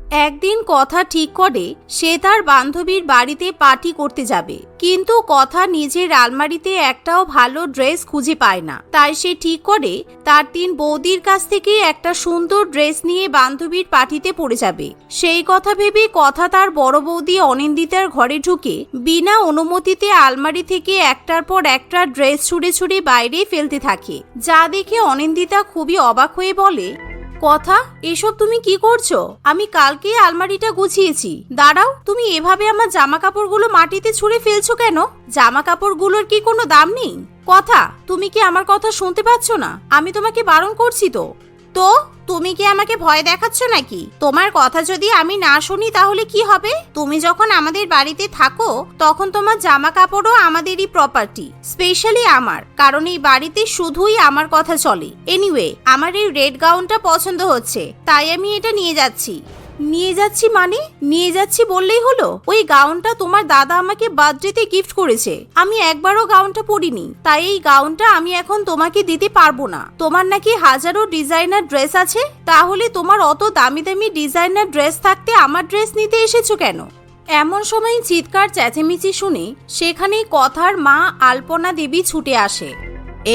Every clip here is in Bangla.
একদিন কথা ঠিক করে সে তার বান্ধবীর বাড়িতে পার্টি করতে যাবে, কিন্তু কথা নিজের আলমারিতে একটাও ভালো ড্রেস খুঁজে পায় না। তাই সে ঠিক করে তার 3 বৌদির কাছ থেকে একটা সুন্দর ড্রেস নিয়ে বান্ধবীর পার্টিতে পড়ে যাবে। সেই কথা ভেবে কথা তার বড় বৌদি অনিন্দিতার ঘরে ঢুকে বিনা অনুমতিতে আলমারি থেকে একটার পর একটা ড্রেস ছুঁড়ে ছুঁড়ে বাইরে ফেলতে থাকে, যা দেখে অনিন্দিতা খুবই অবাক হয়ে বলে, কথা, এসব তুমি কি করছো? আমি কালকে আলমারিটা গুছিয়েছি। দাঁড়াও, তুমি এভাবে আমার জামা কাপড়গুলো মাটিতে ছুঁড়ে ফেলছো কেন? জামা কাপড়গুলোর কি কোনো দাম নেই? কথা, তুমি কি আমার কথা শুনতে পাচ্ছ না? আমি তোমাকে বারণ করছি তো। তুমি কি আমাকে ভয় দেখাচ্ছ নাকি? তোমার কথা যদি আমি না শুনি তাহলে কি হবে? তুমি যখন আমাদের বাড়িতে থাকো তখন তোমার জামা কাপড়ও আমাদেরই প্রপার্টি, স্পেশালি আমার, কারণ এই বাড়িতে শুধুই আমার কথা চলে। এনিওয়ে, আমার এই রেড গাউনটা পছন্দ হচ্ছে, তাই আমি এটা নিয়ে যাচ্ছি। মানে নিয়ে যাচ্ছি বললেই হলো? ওই গাউনটা তোমার দাদা আমাকে বার্থডেতে গিফট করেছে। আমি একবারও গাউনটা পরিনি, তাই এই গাউনটা আমি এখন তোমাকে দিতে পারবো না। তোমার নাকি হাজারো ডিজাইনার ড্রেস আছে, তাহলে তোমার অত দামি দামি ডিজাইনার ড্রেস থাকতে আমার ড্রেস নিতে এসেছো কেন? এমন সময় চিৎকার চেঁচামেচি শুনে সেখানেই কথার মা আলপনা দেবী ছুটে আসে।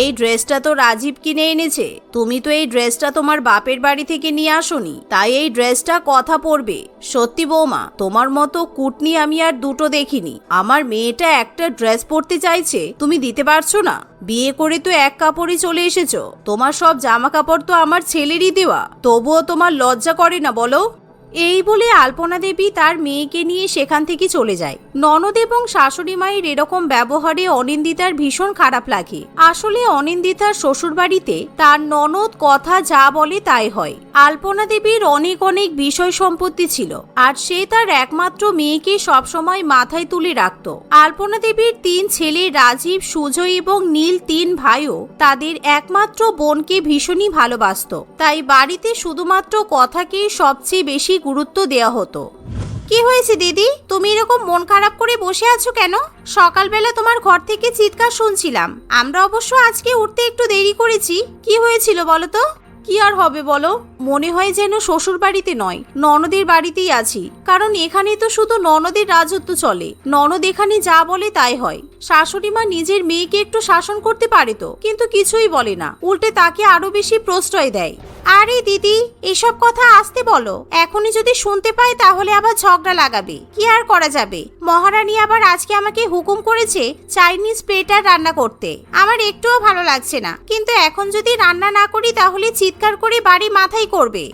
এই ড্রেসটা তো রাজীব কিনে এনেছে, তুমি তো এই ড্রেসটা তোমার বাপের বাড়ি থেকে নিয়ে আসোনি, তাই এই ড্রেসটা কথা পড়বে। সত্যি বৌমা, তোমার মতো কুটনি আমি আর দুটো দেখিনি। আমার মেয়েটা একটা ড্রেস পরতে চাইছে, তুমি দিতে পারছো না? বিয়ে করে তো এক কাপড়ই চলে এসেছো, তোমার সব জামা কাপড় তো আমার ছেলেরই দেওয়া, তবুও তোমার লজ্জা করে না বলো? এই বলে আলপনা দেবী তার মেয়েকে নিয়ে সেখান থেকে চলে যায়। ননদ এবং শাশুড়ি মায়ের এরকম ব্যবহারে অনিন্দিতার ভীষণ খারাপ লাগে। আসলে অনিন্দিতার শ্বশুর বাড়িতে তার ননদ কথা যা বলে তাই হয়। আলপনা দেবীর অনেক অনেক বিষয় সম্পত্তি ছিল, আর সে তার একমাত্র মেয়েকে সবসময় মাথায় তুলে রাখত। আলপনা দেবীর 3 ছেলে রাজীব, সুজয় এবং নীল 3 ভাইও তাদের একমাত্র বোনকে ভীষণই ভালোবাসত। তাই বাড়িতে শুধুমাত্র কথাকেই সবচেয়ে বেশি গুরুত্ব দেওয়া হতো। কি হয়েছে দিদি, তুমি এরকম মন খারাপ করে বসে আছো কেন? সকালবেলা তোমার ঘর থেকে চিৎকার শুনছিলাম। আমরা অবশ্য আজকে উঠতে একটু দেরি করেছি। কি হয়েছিল বলো তো? কি আর হবে বলো, মনে হয় যেন শ্বশুর বাড়িতে নয়, ননদের বাড়িতেই আছি। কারণ এখানে তো শুধু ননদের রাজত্ব চলে, ননদ এখানে যা বলে তাই হয়। শাশুড়ি মা নিজের মেয়েকে একটু শাসন করতে পারে তো, কিন্তু কিছুই বলে না, উল্টে তাকে আরো বেশি প্রশ্রয় দেয়। আরে দিদি, এসব কথা আসতে বলো, এখনই যদি শুনতে পাই তাহলে আবার ঝগড়া লাগাবে। কি আর করা যাবে, মহারানী আবার আজকে আমাকে হুকুম করেছে চাইনিজ প্লেটার রান্না করতে। আমার একটুও ভালো লাগছে না, কিন্তু এখন যদি রান্না না করি তাহলে চিৎকার করে বাড়ি মাথায় করবে।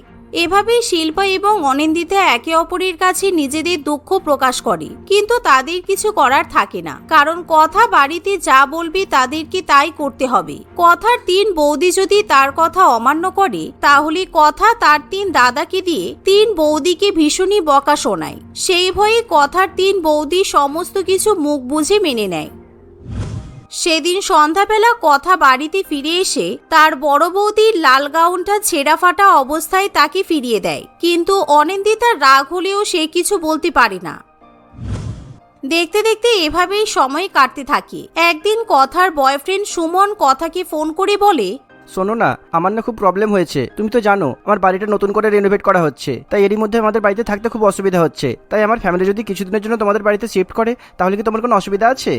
এভাবেই শিল্পা এবং অনিন্দিতা একে অপরের কাছে নিজেদের দুঃখ প্রকাশ করে, কিন্তু তাদের কিছু করার থাকে না, কারণ কথা বাড়িতে যা বলবে তাদেরকে তাই করতে হবে। কথার 3 বৌদি যদি তার কথা অমান্য করে তাহলে কথা তার 3 দাদাকে দিয়ে 3 বৌদিকে ভীষণই বকা শোনায়। সেই ভয়ে কথার 3 বৌদি সমস্ত কিছু মুখ বুঝে মেনে নেয়। সেদিন সন্ধ্যাবেলা কথা বাড়িতে ফিরে এসে তার বড় বৌদির লাল গাউনটা ছেঁড়া ফাটা অবস্থায় তাকে ফিরিয়ে দেয়, কিন্তু অনিন্দিতার রাগ হলেও সে কিছু বলতে পারে না। দেখতে দেখতে এভাবেই সময় কাটতে থাকে। একদিন কথার বয়ফ্রেন্ড সুমন কথাকে ফোন করে বলে, শোনো না, আমার না খুব প্রবলেম হয়েছে। তুমি তো জানো আমার বাড়িটা নতুন করে রেনোভেট করা হচ্ছে, তাই এরই মধ্যে আমাদের বাড়িতে থাকতে খুব অসুবিধা হচ্ছে। তাই আমার ফ্যামিলি যদি কিছুদিনের জন্য তোমাদের বাড়িতে শিফট করে তাহলে কি তোমার কোনো অসুবিধা আছে?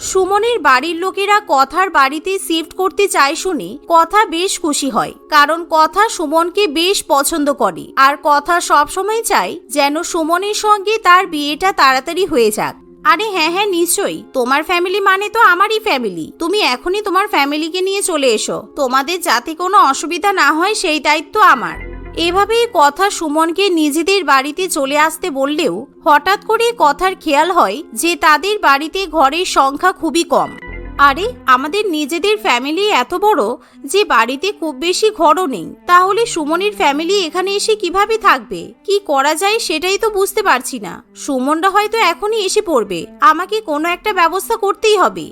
সুমনের বাড়ির লোকেরা কথার বাড়িতে শিফট করতে চায় শুনে কথা বেশ খুশি হয়, কারণ কথা সুমনকে বেশ পছন্দ করে, আর কথা সবসময় চায় যেন সুমনের সঙ্গে তার বিয়েটা তাড়াতাড়ি হয়ে যাক। আরে হ্যাঁ হ্যাঁ, নিশ্চয়ই, তোমার ফ্যামিলি মানে তো আমারই ফ্যামিলি। তুমি এখনই তোমার ফ্যামিলিকে নিয়ে চলে এসো, তোমাদের যাতে কোনো অসুবিধা না হয় সেই দায়িত্ব আমার। এভাবেই কথা সুমনকে নিজেদের বাড়িতে চলে আসতে বললেও হঠাৎ করে কথার খেয়াল হয় যে তাদের বাড়িতে ঘরের সংখ্যা খুবই কম। আরে আমাদের নিজেদের ফ্যামিলি এত বড় যে বাড়িতে খুব বেশি ঘরও নেই, তাহলে সুমনের ফ্যামিলি এখানে এসে কিভাবে থাকবে? কি করা যায় সেটাই তো বুঝতে পারছি না। সুমনরা হয়তো এখনই এসে পড়বে, আমাকে কোনো একটা ব্যবস্থা করতেই হবে।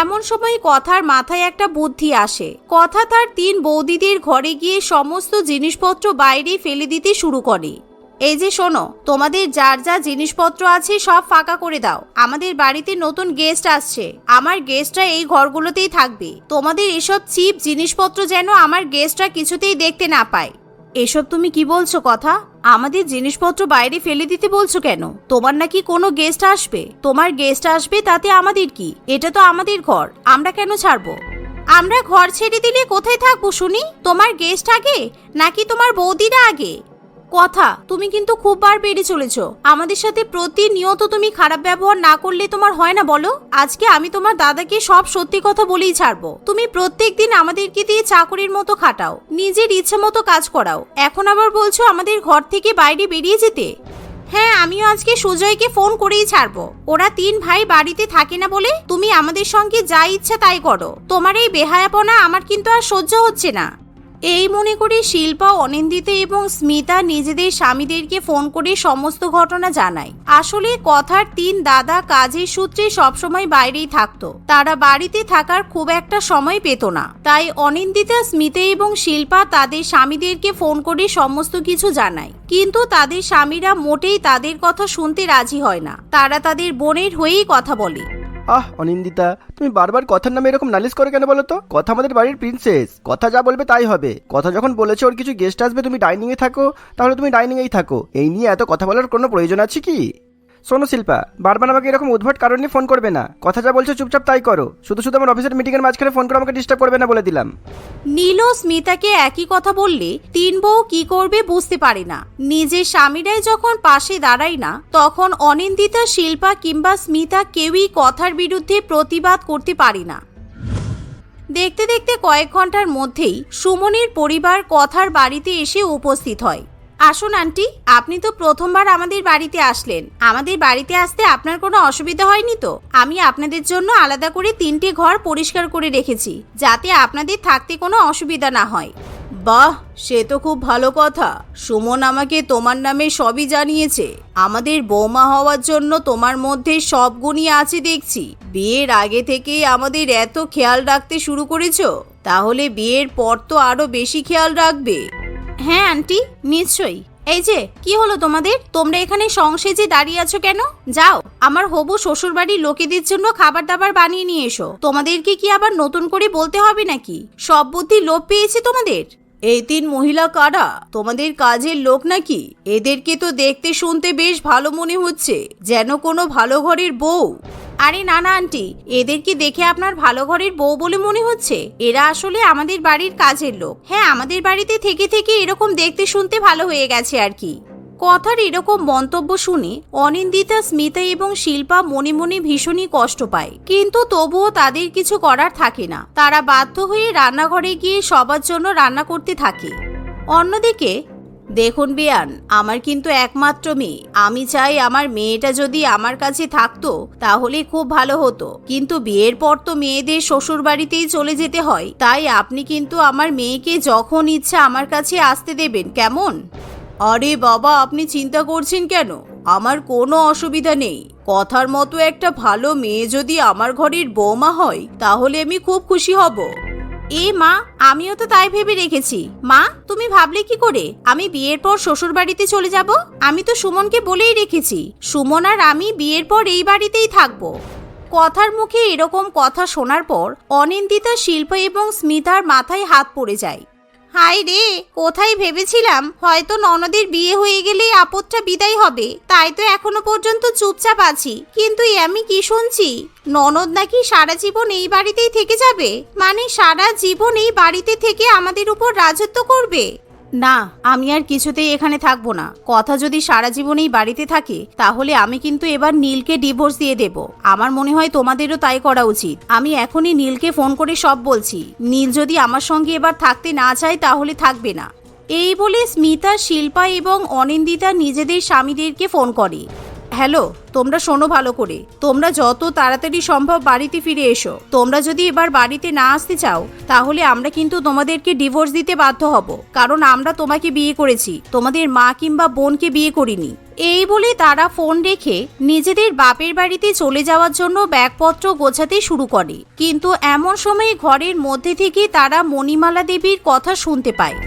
এমন সময় কথার মাথায় একটা বুদ্ধি আসে। কথা তার 3 বৌদিদের ঘরে গিয়ে সমস্ত জিনিসপত্র বাইরে ফেলে দিতে শুরু করে। এই যে শোনো, তোমাদের যার যা জিনিসপত্র আছে সব ফাঁকা করে দাও, আমাদের বাড়িতে নতুন গেস্ট আসছে, আমার গেস্টরা এই ঘরগুলোতেই থাকবে। তোমাদের এসব চিপ জিনিসপত্র যেন আমার গেস্টরা কিছুতেই দেখতে না পায়। এসব তুমি কি বলছো কথা? আমাদের জিনিসপত্র বাইরে ফেলে দিতে বলছো কেন? তোমার নাকি কোনো গেস্ট আসবে? তোমার গেস্ট আসবে তাতে আমাদের কি? এটা তো আমাদের ঘর, আমরা কেন ছাড়বো? আমরা ঘর ছেড়ে দিলে কোথায় থাকবো শুনি? তোমার গেস্ট আগে নাকি তোমার বৌদিরা আগে? কথা তুমি কিন্তু খুব বার বেড়ে চলেছ। আমাদের সাথে প্রতিনিয়ত তুমি খারাপ ব্যবহার না করলে তোমার হয় না বলো? আজকে আমি তোমার দাদাকে সব সত্যি কথা বলেই ছাড়বো। তুমি প্রত্যেকদিন আমাদেরকে দিয়ে চাকরির মতো খাটাও, নিজের ইচ্ছে মতো কাজ করাও, এখন আবার বলছো আমাদের ঘর থেকে বাইরে বেরিয়ে যেতে। হ্যাঁ, আমিও আজকে সুজয়কে ফোন করেই ছাড়বো। ওরা 3 ভাই বাড়িতে থাকে না বলে তুমি আমাদের সঙ্গে যা ইচ্ছা তাই করো। তোমার এই বেহায়াপনা আমার কিন্তু আর সহ্য হচ্ছে না। এই মনে করে শিল্পা, অনিন্দিতা এবং স্মিতা নিজেদের স্বামীদেরকে ফোন করে সমস্ত ঘটনা জানায়। আসলে কথার 3 দাদা কাজের সূত্রে সবসময় বাইরেই থাকতো, তারা বাড়িতে থাকার খুব একটা সময় পেত না। তাই অনিন্দিতা, স্মিতা এবং শিল্পা তাদের স্বামীদেরকে ফোন করে সমস্ত কিছু জানায়। কিন্তু তাদের স্বামীরা মোটেই তাদের কথা শুনতে রাজি হয় না, তারা তাদের বোনের হয়েই কথা বলে। অনিন্দিতা, তুমি বারবার কথার নামে এরকম নালিশ করে কেন বলো তো? কথা আমাদের বাড়ির প্রিন্সেস, কথা যা বলবে তাই হবে। কথা যখন বলেছে ওর কিছু গেস্ট আসবে, তুমি ডাইনিং এ থাকো, তাহলে তুমি ডাইনিং এই থাকো। এই নিয়ে এত কথা বলার কোনো প্রয়োজন আছে কি? শোনো শিল্পা, বারবার আমাকে এরকম উদ্ভট কারণ নিয়ে ফোন করবে না। কথা যা বলছো চুপচাপ তাই করো। শুধু শুধু আমার অফিসের মিটিং এর মাঝখানে ফোন করে আমাকে ডিস্টার্ব করবে না বলে দিলাম। নীল ও স্মিতাকে একই কথা বললে 3 বউ কি করবে বুঝতে পারে না। নিজের স্বামীরাই যখন পাশে দাঁড়ায় না, তখন অনিন্দিতা, শিল্পা কিংবা স্মিতা কেউই কথার বিরুদ্ধে প্রতিবাদ করতে পারে না। দেখতে দেখতে কয়েক ঘন্টার মধ্যেই সুমনের পরিবার কথার বাড়িতে এসে উপস্থিত হয়। আসুন আন্টি, আপনি তো প্রথমবার আমাদের বাড়িতে আসলেন। আমাদের বাড়িতে আসতে আপনার কোনো অসুবিধা হয়নি তো? আমি আপনাদের জন্য আলাদা করে 3টে ঘর পরিষ্কার করে রেখেছি, যাতে আপনাদের থাকতে কোনো অসুবিধা না হয়। বাহ, সে তো খুব ভালো কথা। সুমন আমাকে তোমার নামে সবই জানিয়েছে। আমাদের বৌমা হওয়ার জন্য তোমার মধ্যে সব গুণই আছে দেখছি। বিয়ের আগে থেকেই আমাদের এত খেয়াল রাখতে শুরু করেছো, তাহলে বিয়ের পর তো আরো বেশি খেয়াল রাখবে। হ্যাঁ আন্টি, নিশ্চয়ই। এই যে কি হলো তোমাদের? তোমরা এখানে সংসেজে দাঁড়িয়ে আছো কেন? যাও, আমার হবু শ্বশুরবাড়ির লোকেদের জন্য খাবার দাবার বানিয়ে নিয়ে এসো। তোমাদেরকে কি আবার নতুন করে বলতে হবে নাকি? সব বুদ্ধি লোপ পেয়েছে তোমাদের। এই 3 মহিলা কারা? তোমাদের কাজের লোক নাকি? এদেরকে তো দেখতে শুনতে বেশ ভালো মনে হচ্ছে, যেন কোনো ভালো ঘরের বউ। আরে না না আন্টি, এদেরকে দেখে আপনার ভালো ঘরের বউ বলে মনে হচ্ছে? এরা আসলে আমাদের বাড়ির কাজের লোক। হ্যাঁ, আমাদের বাড়িতে থেকে থেকে এরকম দেখতে শুনতে ভালো হয়ে গেছে আর কি। কথার এরকম মন্তব্য শুনে অনিন্দিতা, স্মিতা এবং শিল্পা মনে মনে ভীষণই কষ্ট পায়, কিন্তু তবুও তাদের কিছু করার থাকে না। তারা বাধ্য হয়ে রান্নাঘরে গিয়ে সবার জন্য রান্না করতে থাকে। অন্যদিকে দেখুন বিয়ান, আমার কিন্তু একমাত্র মেয়ে। আমি চাই আমার মেয়েটা যদি আমার কাছে থাকতো তাহলে খুব ভালো হতো, কিন্তু বিয়ের পর তো মেয়েদের শ্বশুর বাড়িতেই চলে যেতে হয়। তাই আপনি কিন্তু আমার মেয়েকে যখন ইচ্ছা আমার কাছে আসতে দেবেন, কেমন? আরে বাবা, আপনি চিন্তা করছেন কেন? আমার কোনো অসুবিধা নেই। কথার মতো একটা ভালো মেয়ে যদি আমার ঘরের বৌমা হয় তাহলে আমি খুব খুশি হব। এ মা, আমিও তো তাই ভেবে রেখেছি। মা, তুমি ভাবলে কি করে আমি বিয়ের পর শ্বশুর বাড়িতে চলে যাব? আমি তো সুমনকে বলেই রেখেছি, সুমন আর আমি বিয়ের পর এই বাড়িতেই থাকবো। কথার মুখে এরকম কথা শোনার পর অনিন্দিতা, শিল্পা এবং স্মিতার মাথায় হাত পড়ে যায়। হাই রে, কোথায় ভেবেছিলাম হয়তো ননদের বিয়ে হয়ে গেলেই আপদটা বিদায় হবে, তাই তো এখনো পর্যন্ত চুপচাপ আছি। কিন্তু আমি কি শুনছি, ননদ নাকি সারা জীবন এই বাড়িতেই থেকে যাবে? মানে সারা জীবন এই বাড়িতে থেকে আমাদের উপর রাজত্ব করবে? না, আমি আর কিছুতেই এখানে থাকবো না। কথা যদি সারা জীবন এই বাড়িতে থাকে তাহলে আমি কিন্তু এবার নীলকে ডিভোর্স দিয়ে দেব। আমার মনে হয় তোমাদেরও তাই করা উচিত। আমি এখনই নীলকে ফোন করে সব বলছি। নীল যদি আমার সঙ্গে এবার থাকতে না চায় তাহলে থাকবে না। এই বলে স্মিতা, শিল্পা এবং অনিন্দিতা নিজেদের স্বামীদেরকে ফোন করে। হ্যালো, তোমরা শোনো ভালো করে। তোমরা যত তাড়াতাড়ি সম্ভব বাড়িতে ফিরে এসো। তোমরা যদি এবার বাড়িতে না আসতে চাও তাহলে আমরা কিন্তু তোমাদেরকে ডিভোর্স দিতে বাধ্য হব, কারণ আমরা তোমাকে বিয়ে করেছি, তোমাদের মা কিংবা বোনকে বিয়ে করিনি। এই বলে তারা ফোন রেখে নিজেদের বাপের বাড়িতে চলে যাওয়ার জন্য ব্যাগপত্র গোছাতে শুরু করে। কিন্তু এমন সময় ঘরের মধ্যে থেকে তারা মণিমালা দেবীর কথা শুনতে পায়।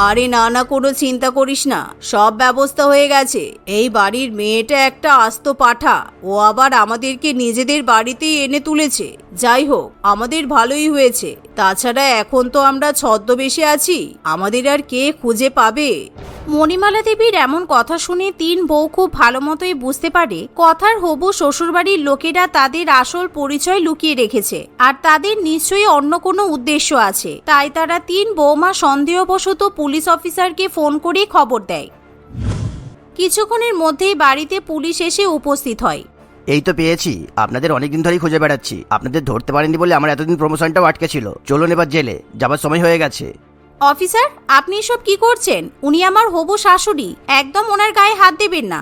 আরে না না, কোনো চিন্তা করিস না, সব ব্যবস্থা হয়ে গেছে। এই বাড়ির মেয়েটা একটা আস্ত পাঠা, ও আবার আমাদেরকে নিজেদের বাড়িতেই এনে তুলেছে। যাই হোক, আমাদের ভালোই হয়েছে। তাছাড়া এখন তো আমরা ছদ্মবেশে আছি, আমাদের আর কে খুঁজে পাবে? মণিমালা দেবীর এমন কথা শুনে তিন বউ খুব ভালো মতোই বুঝতে পারে কথার হবু শ্বশুরবাড়ির লোকেরা তাদের আসল পরিচয় লুকিয়ে রেখেছে আর তাদের নিশ্চয়ই অন্য কোনো উদ্দেশ্য আছে। তাই তারা তিন বৌমা সন্দেহবশত পুলিশ অফিসারকে ফোন করে খবর দেয়। কিছুক্ষণের মধ্যেই বাড়িতে পুলিশ এসে উপস্থিত হয়। এই তো পেয়েছি, আপনাদের অনেকদিন ধরেই খুঁজে বেড়াচ্ছি। আপনাদের ধরতে পারেননি বলে আমার এতদিন প্রমোশনটাও আটকে ছিল। চলুন এবার জেলে, যাবার সময় হয়ে গেছে। অফিসার, আপনি এসব কি করছেন? উনি আমার হবু শাশুড়ি, একদম ওনার গায়ে হাত দেবেন না।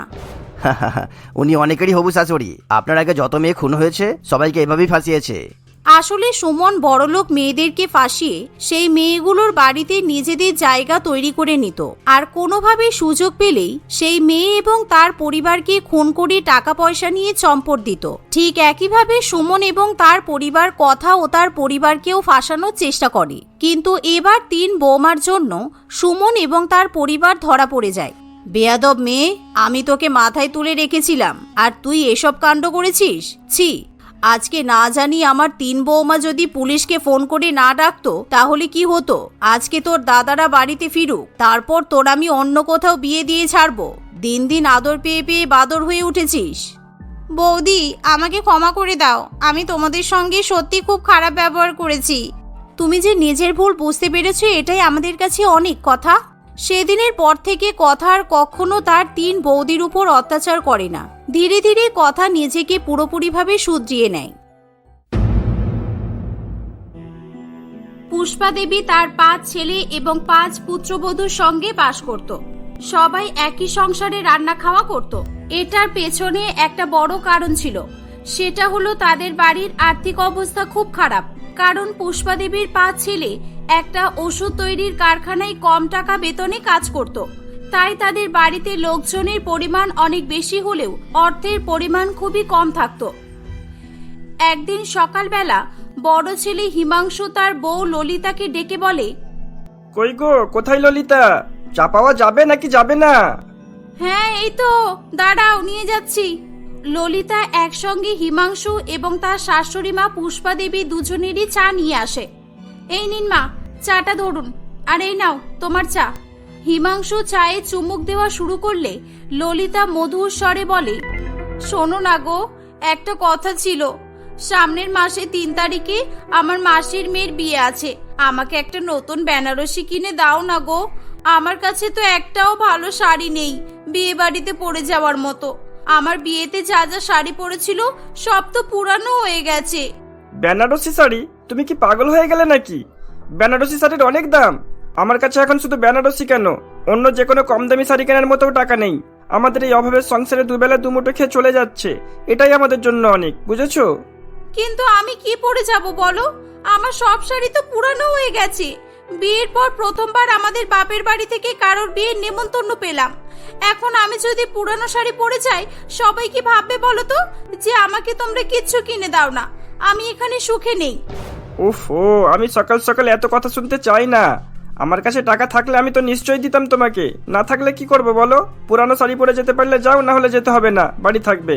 উনি অনেকেরই হবু শাশুড়ি। আপনার আগে যত মেয়ে খুন হয়েছে সবাইকে এভাবেই ফাঁসিয়েছে। আসলে সুমন বড়লোক মেয়েদেরকে ফাঁসিয়ে সেই মেয়েগুলোর বাড়িতে নিজেদের জায়গা তৈরি করে নিত, আর কোনোভাবে সুযোগ পেলেই সেই মেয়ে এবং তার পরিবারকে খুন করে টাকা পয়সা নিয়ে চম্পট দিত। ঠিক একইভাবে সুমন এবং তার পরিবার কথা ও তার পরিবারকেও ফাঁসানোর চেষ্টা করে। কিন্তু এবার তিন বৌমার জন্য সুমন এবং তার পরিবার ধরা পড়ে যায়। বেয়াদব মেয়ে, আমি তোকে মাথায় তুলে রেখেছিলাম আর তুই এসব কাণ্ড করেছিস। ছি, আজকে না জানি আমার তিন বৌমা যদি পুলিশকে ফোন করে না ডাকতো তাহলে কি হতো। আজকে তোর দাদারা বাড়িতে ফিরুক, তারপর তোর আমি অন্য কোথাও বিয়ে দিয়ে ছাড়বো। দিন দিন আদর পেয়ে পেয়ে বাদর হয়ে উঠেছিস। বৌদি, আমাকে ক্ষমা করে দাও, আমি তোমাদের সঙ্গে সত্যি খুব খারাপ ব্যবহার করেছি। তুমি যে নিজের ভুল বুঝতে পেরেছো এটাই আমাদের কাছে অনেক কথা। সেদিনের পর থেকে কথা আর কখনো তার তিন বৌদির উপর অত্যাচার করে না। ধীরে ধীরে কথা নিজেকে পুরোপুরিভাবে শুধরিয়ে নেয়। পুষ্পা দেবী তার 5 ছেলে এবং 5 পুত্রবধূর সঙ্গে বাস করত। সবাই একই সংসারে রান্না খাওয়া করত। এটার পেছনে একটা বড় কারণ ছিল, সেটা হলো তাদের বাড়ির আর্থিক অবস্থা খুব খারাপ। কারণ পুষ্পা দেবীর 5 ছেলে একটা ওষুধ তৈরির কারখানায় কম টাকা বেতনে কাজ করত। তাই তাদের বাড়িতে লোকজনের পরিমাণ অনেক বেশি হলেও অর্থের পরিমাণ খুবই কম থাকত। একদিন সকালবেলা বড় ছেলে হিমাংশু তার বউ ললিতাকে ডেকে বলে, কই গো, কোথায় ললিতা? চা পাওয়া যাবে নাকি যাবে না? হ্যাঁ এই তো, দাঁড়াও নিয়ে যাচ্ছি। ললিতা একসঙ্গে হিমাংশু এবং তার শাশুড়ি মা পুষ্পা দেবী দুজনেরই চা নিয়ে আসে। এই নিন মা, চাটা ধরুন, আর এই নাও তোমার চা। হিমাংশু চায়ে চুমুক দেওয়া শুরু করলে ললিতা মধুর স্বরে বলে, শোনো না গো, একটা কথা ছিল। সামনের মাসে 3 তারিখে আমার মাসির মেয়ের বিয়ে আছে। আমাকে একটা নতুন বেনারসি কিনে দাও না গো। আমার কাছে তো একটাও ভালো শাড়ি নেই বিয়ে বাড়িতে পরে যাওয়ার মতো। আমার বিয়েতে যা যা শাড়ি পরেছিল সব তো পুরানো হয়ে গেছে। বেনারসি শাড়ি? তুমি কি পাগল হয়ে গেলে নাকি? বেনারসি শাড়ির অনেক দাম। আমার কাছে এখন শুধু বেনারসি কেন, অন্য যে কোনো কম দামি শাড়ি কেনার মতো টাকা নেই। আমাদের এই অভাবের সংসারে দুবেলা দুমুঠো খেয়ে চলে যাচ্ছে, এটাই আমাদের জন্য অনেক, বুঝেছো? কিন্তু আমি কি পরে যাব বলো? আমার সব শাড়ি তো পুরানো হয়ে গেছে। বিয়ের পর প্রথমবার আমাদের বাপের বাড়ি থেকে কারোর বিয়ের নেমন্তন্ন পেলাম। এখন আমি যদি পুরানো শাড়ি পরে যাই সবাই কি ভাববে বলো তো, যে আমাকে তোমরা কিচ্ছু কিনে দাও না। আমি এখানে সুখে নেই। উফ, আমি সকাল সকাল এত কথা শুনতে চাই না। আমার কাছে টাকা থাকলে আমি তো নিশ্চয়ই দিতাম তোমাকে, না থাকলে কি করবে বলো? পুরানো শাড়ি পরে যেতে পারলে যাও, না হলে যেতে হবে না, বাড়ি থাকবে।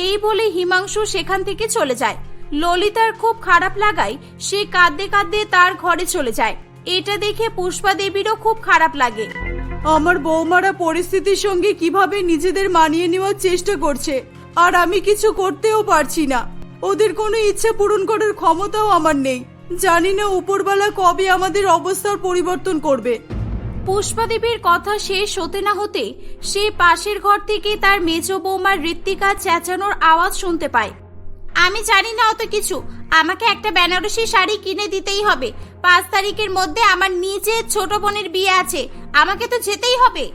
এই বলে হিমাংশু সেখান থেকে চলে যায়। ললিতার খুব খারাপ লাগায় সে কাঁদতে কাঁদতে তার ঘরে চলে যায়। এটা দেখে পুষ্পা দেবীরও খুব খারাপ লাগে। আমার বৌমারা পরিস্থিতির সঙ্গে কিভাবে নিজেদের মানিয়ে নেওয়ার চেষ্টা করছে, আর আমি কিছু করতেও পারছি না। ওদের কোনো ইচ্ছা পূরণ করার ক্ষমতাও আমার নেই। জানি না উপরওয়ালা কবে আমাদের অবস্থার পরিবর্তন করবে। পুষ্পা দেবীর কথা শেষ হতে না হতে সে পাশের ঘর থেকে তার মেজ বৌমার ঋত্বিকা চেঁচানোর আওয়াজ শুনতে পায়। আমি জানি না অত কিছু, আমাকে একটা বেনারসি শাড়ি কিনে দিতেই হবে। 5 তারিখের মধ্যে আমার নিজের ছোট বোনের বিয়ে আছে, আমাকে তো যেতেই হবে।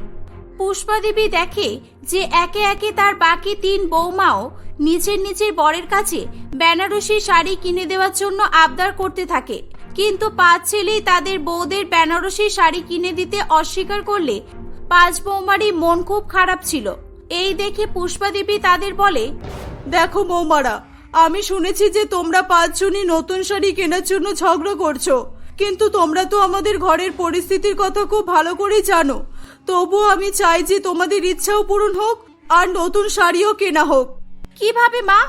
পুষ্পা দেবী দেখে যে একে একে তার বাকি 3 বৌমাও নিজের নিজের বরের কাছে বেনারসি শাড়ি কিনে দেওয়ার জন্য আবদার করতে থাকে। কিন্তু 5 ছেলেই তাদের বউদের বেনারসি শাড়ি কিনে দিতে অস্বীকার করলে 5 বৌমারই মন খুব খারাপ ছিল। এই দেখে পুষ্পা দেবী তাদের বলে, দেখো বৌমারা, আমি শুনেছি যে তোমরা 5 জনই নতুন শাড়ি কেনার জন্য ঝগড়া করছো, কিন্তু তোমরা তো আমাদের ঘরের পরিস্থিতির কথা খুব ভালো করেই জানো। তবুও আমি চাই যে তোমাদের ইচ্ছাও পূরণ হোক আর নতুন শাড়িও কেনা হোক। কিভাবে মা?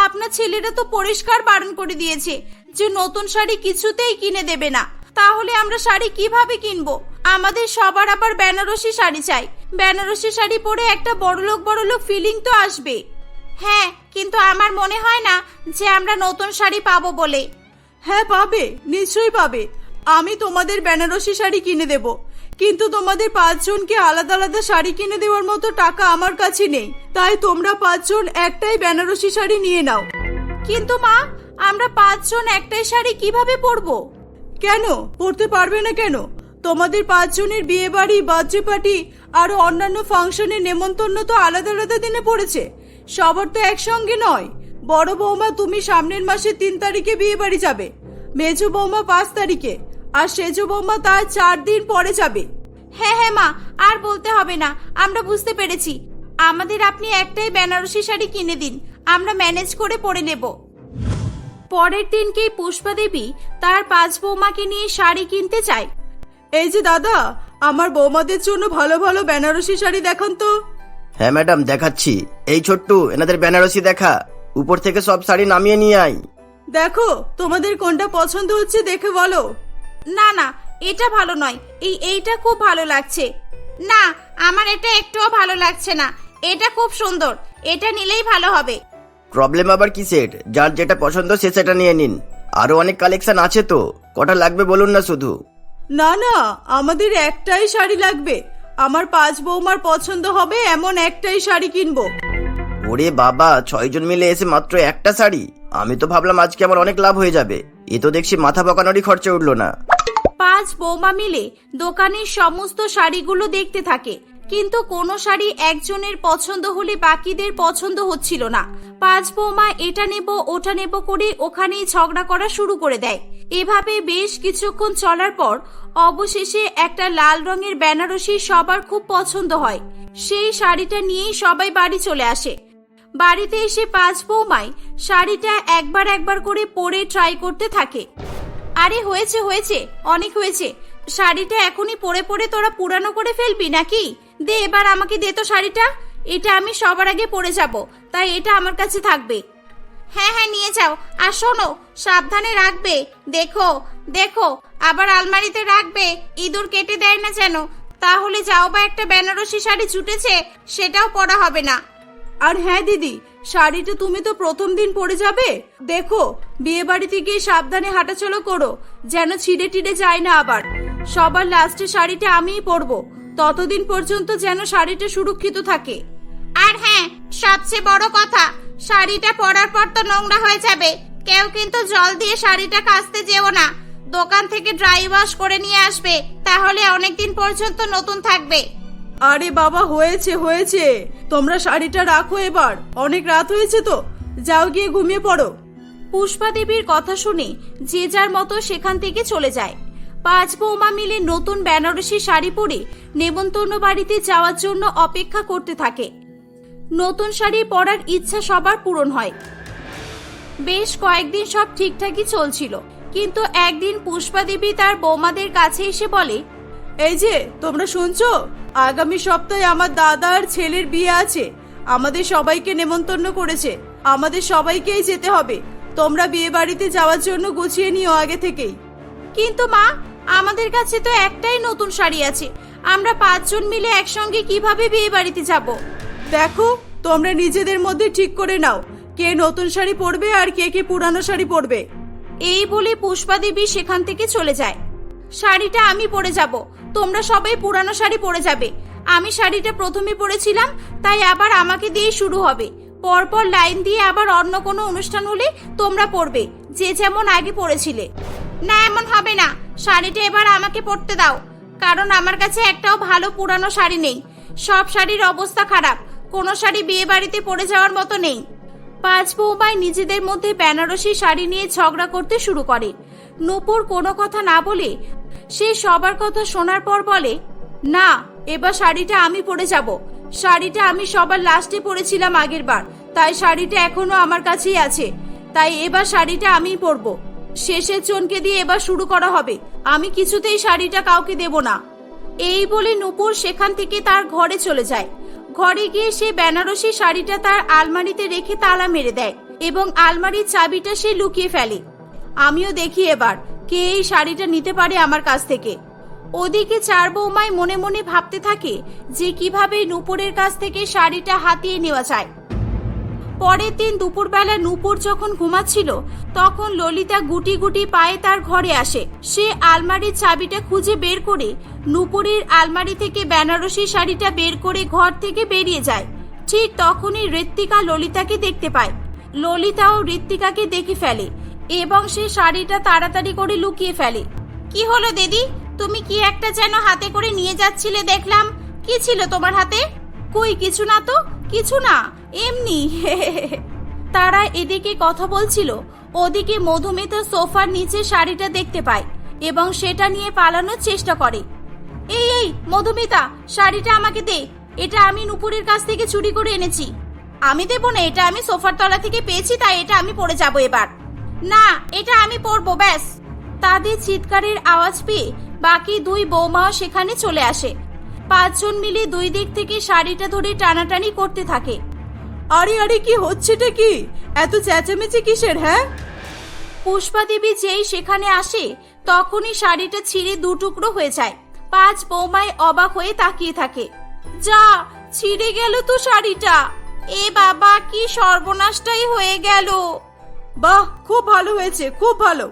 আপনার ছেলেরা তো পরিষ্কার বারণ করে দিয়েছে যে নতুন শাড়ি কিছুতেই কিনে দেবে না। তাহলে আমরা শাড়ি কিভাবে কিনবো? আমাদের সবার আবার বেনারসি শাড়ি চাই। বেনারসি শাড়ি পরে একটা বড়লোক ফিলিং তো আসবে। হ্যাঁ, কিন্তু আমার মনে হয় না যে আমরা নতুন শাড়ি পাবো বলে। হ্যাঁ পাবে, নিশ্চয়ই পাবে। আমি তোমাদের বেনারসি শাড়ি কিনে দেব, কিন্তু তোমাদের 5 জনকে আলাদা আলাদা শাড়ি কিনে দেওয়ার মতো টাকা আমার কাছে নেই। তাই তোমরা 5 জন একটাই বেনারসি শাড়ি নিয়ে নাও। কিন্তু মা, আমরা 5 জন একটাই শাড়ি কিভাবে পরবো? কেন পড়তে পারবে না কেন? তোমাদের 5 জনের বিয়ে বাড়ি, বার্থডে পার্টি আর অন্যান্য ফাংশনের নেমন্তন্ন তো আলাদা আলাদা দিনে পড়েছে, সবার তো একসঙ্গে নয়। বড় বৌমা তুমি সামনের মাসে 3 তারিখে বিয়ে বাড়ি যাবে, মেজো বৌমা 5 তারিখে, আর সেজো বৌমা তার 4 দিন পরে যাবে। হ্যাঁ হ্যাঁ মা, আর বলতে হবে না, আমরা বুঝতে পেরেছি। আমাদের আপনি একটাই বেনারসি শাড়ি কিনে দিন, আমরা ম্যানেজ করে পরে নেব। পরের দিনকেই পুষ্পা দেবী তার 5 বৌমাকে নিয়ে শাড়ি কিনতে চায়। এই যে দাদা, আমার বৌমাদের জন্য ভালো ভালো বেনারসি শাড়ি দেখান তো। হ্যাঁ ম্যাডাম, দেখাচ্ছি। এই ছোট্টু, এনাদের বেনারসি দেখা। উপর থেকে সব শাড়ি নামিয়ে নিয়ে আয়। দেখো তোমাদের কোনটা পছন্দ হচ্ছে দেখে বলো। না না, এটা ভালো নয়, এইটা খুব ভালো লাগছে। না, আমার এটা একটুও ভালো লাগছে না। এটা খুব সুন্দর, এটা নিলেই ভালো হবে। প্রবলেম আবার কিসের? যার যেটা পছন্দ সে সেটা নিয়ে নিন। আরো অনেক কালেকশন আছে তো, কটা লাগবে বলুন না শুধু। না না, আমাদের একটাই শাড়ি লাগবে। আমার 5 বৌমার পছন্দ হবে এমন একটাই শাড়ি কিনবো। ওরে বাবা, 6 জন মিলে এসে মাত্র একটা শাড়ি? আমি তো ভাবলাম আজকে আমার অনেক লাভ হয়ে যাবে। এ তো দেখছি মাথা পকানোরই খরচা উঠলো না। 5 বৌমা মিলে দোকানের সমস্ত শাড়িগুলো দেখতে থাকে, কিন্তু কোনো শাড়ি একজনের পছন্দ হলে বাকিদের পছন্দ হচ্ছিল না। 5 বৌমা এটা নেব ওটা নেব করে ওখানেই ঝগড়া করা শুরু করে দেয়। এভাবে বেশ কিছুক্ষণ চলার পর অবশেষে একটা লাল রঙের বেনারসি সবার খুব পছন্দ হয়। সেই শাড়িটা নিয়েই সবাই বাড়ি চলে আসে। বাড়িতে এসে 5 বৌমাই শাড়িটা একবার করে পরে ট্রাই করতে থাকে। আরে হয়েছে হয়েছে, অনেক হয়েছে। শাড়িটা এখনই পরে পরে তোরা পুরানো করে ফেলবি নাকি? দে এবার আমাকে দে তো শাড়িটা। এটা আমি সবার আগে পরে যাব, তাই এটা আমার কাছে থাকবে। হ্যাঁ হ্যাঁ, নিয়ে যাও। আর শোনো, সাবধানে রাখবে। দেখো দেখো, আবার আলমারিতে রাখবে, ইঁদুর কেটে দেয় না যেন। তাহলে যাও বা একটা বেনারসি শাড়ি ছুটেছে, সেটাও পরা হবে না। আর হ্যাঁ দিদি, শাড়িটা তুমি তো প্রথম দিন পরে যাবে। দেখো বিয়ে বাড়িতে গিয়ে সাবধানে হাঁটাচলা করো, যেন ছিঁড়ে টিড়ে যায় না আবার। সবার লাস্টে শাড়িটা আমিই পরবো, ততদিন পর্যন্ত যেন শাড়িটা সুরক্ষিত থাকে। আর হ্যাঁ, সবচেয়ে বড় কথা, শাড়িটা পরার পর তো নোংরা হয়ে যাবে। কেউ কিন্তু জল দিয়ে শাড়িটা কাচতে যেও না। দোকান থেকে ড্রাই ওয়াশ করে নিয়ে আসবে, তাহলে অনেকদিন পর্যন্ত নতুন থাকবে। আরে বাবা, হয়েছে হয়েছে, তোমরা শাড়িটা রাখো এবার, অনেক রাত হয়েছে তো, যাও গিয়ে ঘুমিয়ে পড়ো। পুষ্পা দেবীর কথা শুনে যে যার মতো সেখান থেকে চলে যায়। 5 বৌমা মিলে নতুন বেনারসি শাড়ি পরে নেমন্তন্ন বাড়িতে যাওয়ার জন্য অপেক্ষা করতে থাকে। নতুন শাড়ি পরার ইচ্ছা সবার পূরণ হয়। বেশ কয়েকদিন সব ঠিকঠাকই চলছিল, কিন্তু একদিন পুষ্পা দেবী তার বৌমাদের কাছে এসে বলে, এই যে তোমরা শুনছো, আগামী সপ্তাহে আমার দাদা আর ছেলের বিয়ে আছে। আমাদের সবাইকে নেমন্তন্ন করেছে, আমাদের সবাইকেই যেতে হবে। তোমরা বিয়ে বাড়িতে যাওয়ার জন্য গুছিয়ে নিও আগে থেকেই। কিন্তু মা, আমাদের কাছে তো একটাই নতুন শাড়ি আছে, আমরা 5 জন মিলে একসঙ্গে কিভাবে বিয়ে বাড়িতে যাব? দেখো, তোমরা নিজেদের মধ্যে ঠিক করে নাও কে নতুন শাড়ি পরবে আর কে কে পুরানো শাড়ি পরবে। এই বলে পুষ্পা দেবী সেখান থেকে চলে যায়। শাড়িটা আমি পরে যাব, তোমরা সবাই পুরানো শাড়ি পরে যাবে। আমি শাড়িটা প্রথমে পরেছিলাম, তাই আবার আমাকে দিয়ে শুরু হবে। পরপর লাইন দিয়ে আবার অন্য কোনো অনুষ্ঠান হলে তোমরা পরবে, যে যেমন আগে পরেছিলে। না, এমন হবে না, শাড়িটা এবার আমাকে পরতে দাও, কারণ আমার কাছে একটাও ভালো পুরানো শাড়ি নেই। সব শাড়ির অবস্থা খারাপ, কোনো শাড়ি বিয়ে বাড়িতে পরে যাওয়ার মতো নেই। 5 বৌমাই নিজেদের মধ্যে বেনারসি শাড়ি নিয়ে ঝগড়া করতে শুরু করে। নূপুর কোনো কথা না বলে সে সবার কথা শোনার পর বলে, না, এবার শাড়িটা আমি পরে যাব। শাড়িটা আমি সবার লাস্টে পরেছিলাম আগের বার, তাই শাড়িটা এখনো আমার কাছেই আছে। তাই এবার শাড়িটা আমিই পরবো। শেষের জনকে দিয়ে এবার শুরু করা হবে, আমি কিছুতেই শাড়িটা কাউকে দেব না। এই বলে নূপুর সেখান থেকে তার ঘরে চলে যায়। ঘরে গিয়ে সে বেনারসি শাড়িটা তার আলমারিতে রেখে তালা মেরে দেয় এবং আলমারির চাবিটা সে লুকিয়ে ফেলে। আমিও দেখি এবার কে এই শাড়িটা নিতে পারে আমার কাছ থেকে। ওদিকে চার বৌমাই মনে মনে ভাবতে থাকে যে কিভাবে নূপুরের কাছ থেকে শাড়িটা হাতিয়ে নেওয়া যায়। পরের দিন দুপুরবেলা নূপুর যখন ঘুমাচ্ছিল তখন ললিতা গুটি গুটি পায়ে তার ঘরে আসে। সে আলমারির চাবিটা খুঁজে বের করে নূপুরের আলমারি থেকে বেনারসি শাড়িটা বের করে ঘর থেকে বেরিয়ে যায়। ঠিক তখনই ঋত্বিকা ললিতাকে দেখতে পায়। ললিতাও ঋত্বিকাকে দেখে ফেলে এবং সে শাড়িটা তাড়াতাড়ি করে লুকিয়ে ফেলে। কি হলো দিদি, তুমি কি একটা যেন হাতে করে নিয়ে যাচ্ছিলে দেখলাম, কি ছিল তোমার হাতে? কই কিছু না তো, কিছু না, এমনি। তারা এদিকে কথা বলছিল, ওদিকে মধুমিতা সোফার নিচে শাড়িটা দেখতে পায় এবং সেটা নিয়ে পালানোর চেষ্টা করে। এই এই মধুমিতা, শাড়িটা আমাকে দে, এটা আমি নূপুরের কাছ থেকে চুরি করে এনেছি। আমি দেবো না, এটা আমি সোফার তলা থেকে পেয়েছি, তাই এটা আমি পরে যাব এবার। না, এটা আমি পরবো, ব্যাস। তাদের চিৎকারের আওয়াজ পেয়ে বাকি দুই বৌমাও সেখানে চলে আসে। পাঁচজন মিলে দুই দিক থেকে শাড়িটা ধরে টানাটানি করতে থাকে। আরে আরে, কি হচ্ছেটা কি? এত চেঁচামেচি কিসের? হ্যাঁ, পুষ্পা দেবী যেই সেখানে আসে তখনই শাড়িটা ছিঁড়ে দু টুকরো হয়ে যায়। পাঁচ বৌমায় অবাক হয়ে তাকিয়ে থাকে। যা, ছিঁড়ে গেল তো শাড়িটা। এ বাবা, কি সর্বনাশটাই হয়ে গেল। বাহ, খুব ভালো হয়েছে, খুব ভালো।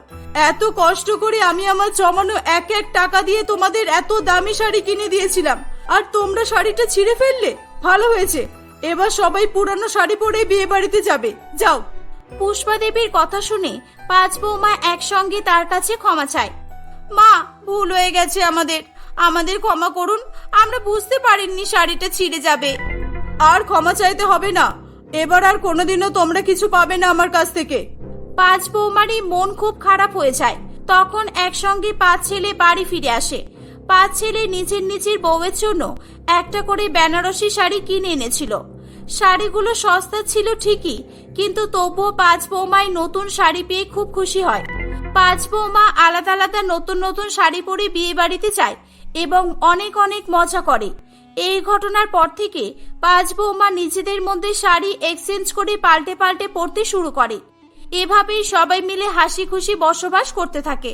এত কষ্ট করে আমি আমার জমানো এক এক টাকা দিয়ে তোমাদের এত দামি শাড়ি কিনে দিয়েছিলাম, আর তোমরা শাড়িটা ছিঁড়ে ফেললে। ভালো হয়েছে, এবার সবাই পুরানো শাড়ি পরে বিয়ে বাড়িতে যাবে, যাও। পুষ্পা দেবীর কথা শুনে পাঁচ বৌমা একসঙ্গে তার কাছে ক্ষমা চায়। মা, ভুল হয়ে গেছে আমাদের ক্ষমা করুন, আমরা বুঝতে পারিনি শাড়িটা ছিঁড়ে যাবে। আর ক্ষমা চাইতে হবে না, এবার আর কোনোদিনও তোমরা কিছু পাবে না আমার কাছ থেকে। পাঁচ বৌমারই মন খুব খারাপ হয়ে যায়। তখন একসঙ্গে পাঁচ ছেলে বাড়ি ফিরে আসে। পাঁচ ছেলে নিজের নিজের বউয়ের জন্য একটা করে বেনারসি শাড়ি কিনে এনেছিল। শাড়িগুলো সস্তা ছিল ঠিকই, কিন্তু তবুও পাঁচ বৌমায় নতুন শাড়ি পেয়ে খুব খুশি হয়। পাঁচ বৌমা আলাদা আলাদা নতুন নতুন শাড়ি পরে বিয়ে বাড়িতে যায় এবং অনেক অনেক মজা করে। এই ঘটনার পর থেকে পাঁচ বৌমা নিজেদের মধ্যে শাড়ি এক্সচেঞ্জ করে পাল্টে পাল্টে পরতে শুরু করে। এভাবেই সবাই মিলে হাসি খুশি বসবাস করতে থাকে।